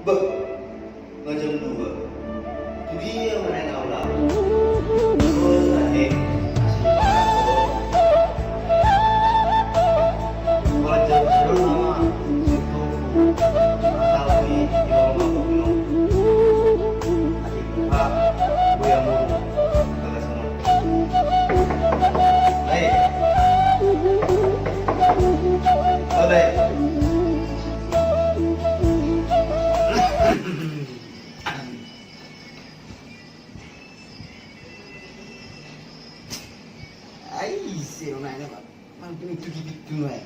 Bek, nggak jam 2. Itu dia mana yang aula. Terus tadi asli banget jam sama situ tahu di bawah mabuk minum. Adik buka, gue yang mau kagak semua. Baik. Baik. Sih orangnya pak, mampir itu gitu nih.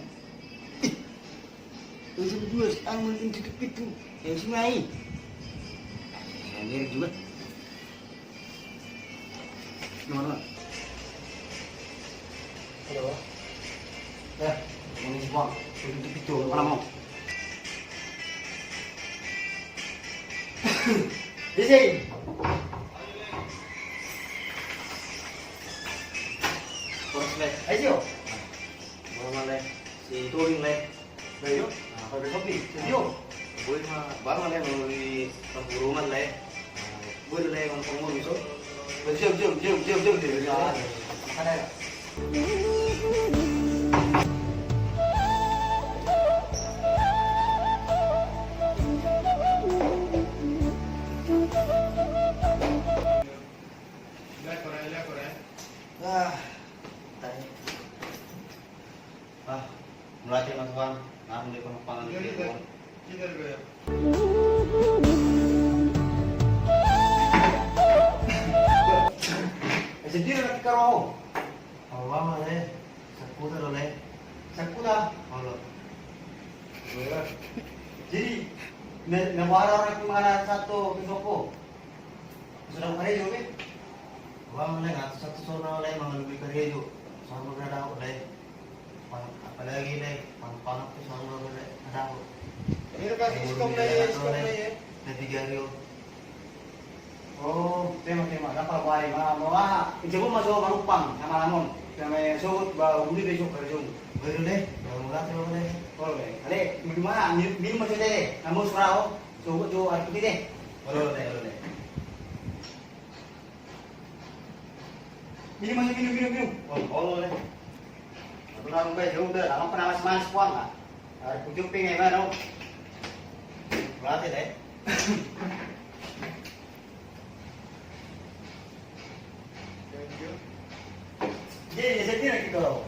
Jam 2 sekarang itu gitu, yang sungai. Ini juga. Gimana? Halo. Ya, ini semua itu gitu, mana mau? Di sini. Ayo, mau le, si touring le, ayo, kalau kopi, ayo, gue mah baru le mau di rumah le, gue le ngomong ngomong itu, jom, ada. Melatih mas Bang, namun di penumpang ini. Sendiri nak karo. Allah le, sakuda le, sakuda. Allah. Jadi, nawara orang itu mana satu kisoko. Sudah karejo ke? Allah le, satu sono le, mengambil karejo. Sama berada le. Apalagi deh, pang-pang tuh sama gue ada aku. Ini kasih skom ya. Tiga rio. Oh, tema dapat baik mah. Ibu masuk Marupang sama Lamun. Sama sugut ba uli besok kerjung. Baru deh, baru mulai tuh deh. Boleh. Ale, gimana? Minum masih deh. Namun serau, sugut jo air putih deh. Boleh. Minum. Oh, boleh. Kurang baik udah, lama pernah mas puang nggak? Hari pucuk pingin mana? Berarti deh. Jadi jadi lagi kalau,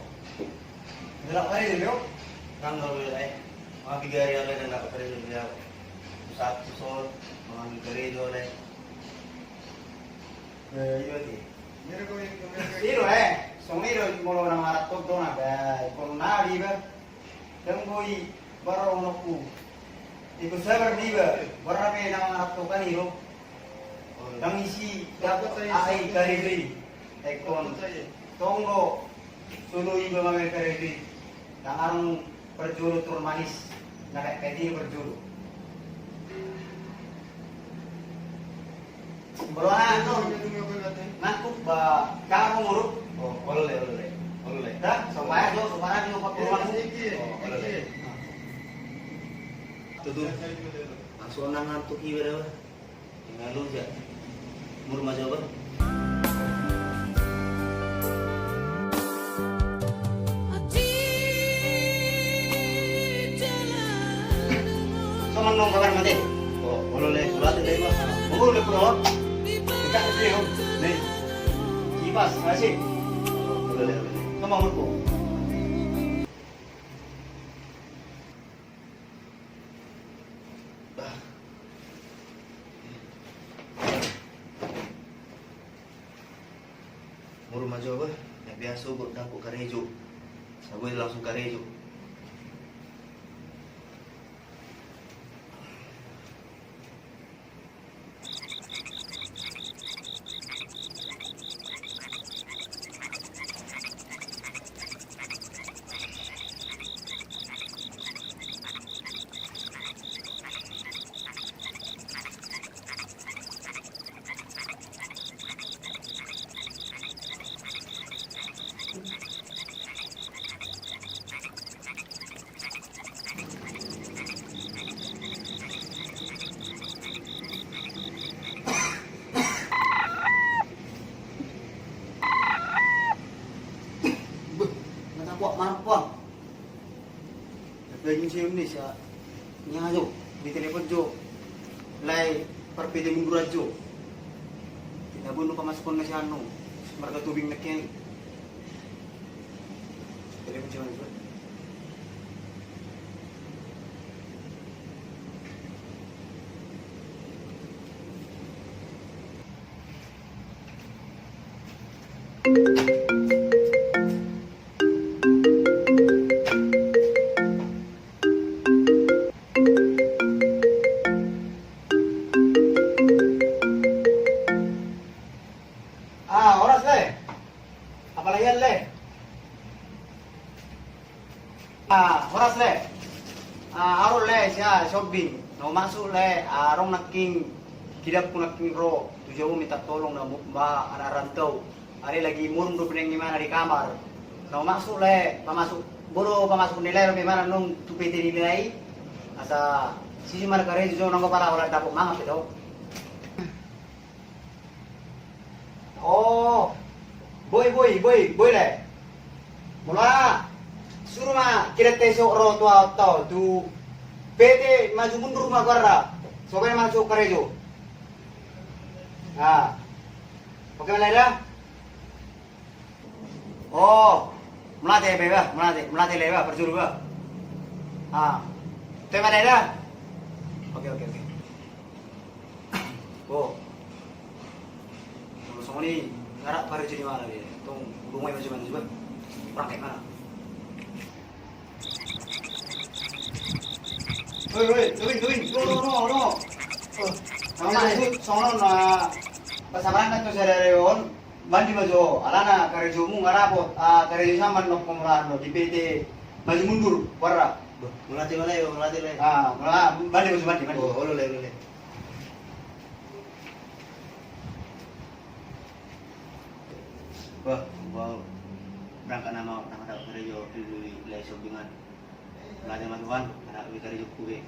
dalam hari ini yuk, tanggal berapa? Mau 3 hari lagi dan nggak kerja dulu ya. Satu sol, mau kerja dulu deh. Iya sih. Iya Somiro molo na maratog do na ba kon na riba tengoi baro noku iko sabar riba barape na maratog kan hiro tang isi dapat ai karibri ekon tonggo sulu iba magai karibri nang arang berjuru tur manis na kayak dia berjuru Berwana no nakuk ba kamu nguruk. Oh, boleh. Dah, supaya jo pak rumah sedikit. Oh, boleh. Tuh. Langsung ngantuk ieu we. Tinggal lu ya. Mur mah coba. Sama nong kabar mati. Oh, boleh. Surat deh, Pak. Boleh, Bro. Kita sih, nih. Kipas, masih. Boleh. Sama umurku. Muru maju apa? Yang biasa buat dapur karejo. Saboy langsung karejo. museum ni siya niya jo di telepon jo lay perpede mundur ajo tinabon no pamasukon na siya ano marga tubing na kaya telepon siya man oras le. Apalayan le. Oras le. Arol le siya shopping. No masuk le arong naking kidap ko naking ro. Tujuh ko minta tolong na ba rantau. Ari lagi murung do pineng gimana di kamar. No masuk le, pamasuk nilai ro gimana nung tupete nilai. Asa sisi mana kare jo nang para ora dapok mangap itu. Oh, boy le. Mula suruh mah kira tesok ro tua tau tu PT maju mundur mah garra. Sokai masuk karejo. Oke mana Oh, melatih beba, melatih leba perjuru ba. Tema ada. Oke. Oh. Semua ni ngarak pada jadi mana dia? Tung rumah macam mana juga? Praktek mana? Tuing, no. Soalnya na pasaran kan tu saya reon, mandi maju, alana karejo mu ngarapot, karejo saman nok pemurahan no di PT maju mundur, warra. Melatih le. Mandi. Oh, le. Wah, berangkat nama karejo di lesok dengan melatih matuan, anak karejo kue.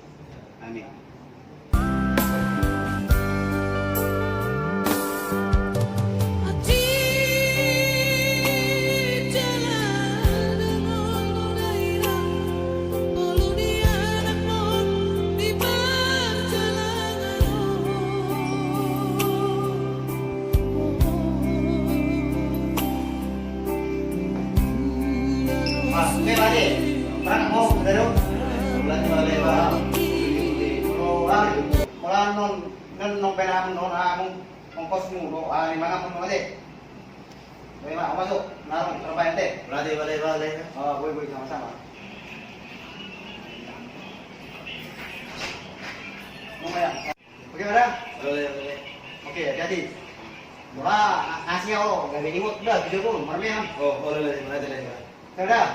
Amin. Lagi, perang mau dulu. Lagi, Pak. Mula non penam non amung ongkosmu do lima ngam non ade. Baik, Pak, masuk. Narung terbaik deh. Boleh. Oh, boleh sama-sama. Mau ya? Oke, Madam. Boleh. Oke, hati-hati. Mula ngasih Allah, enggak diimut dah, 70 mermiam. Oh, boleh, melatih le. Sudah.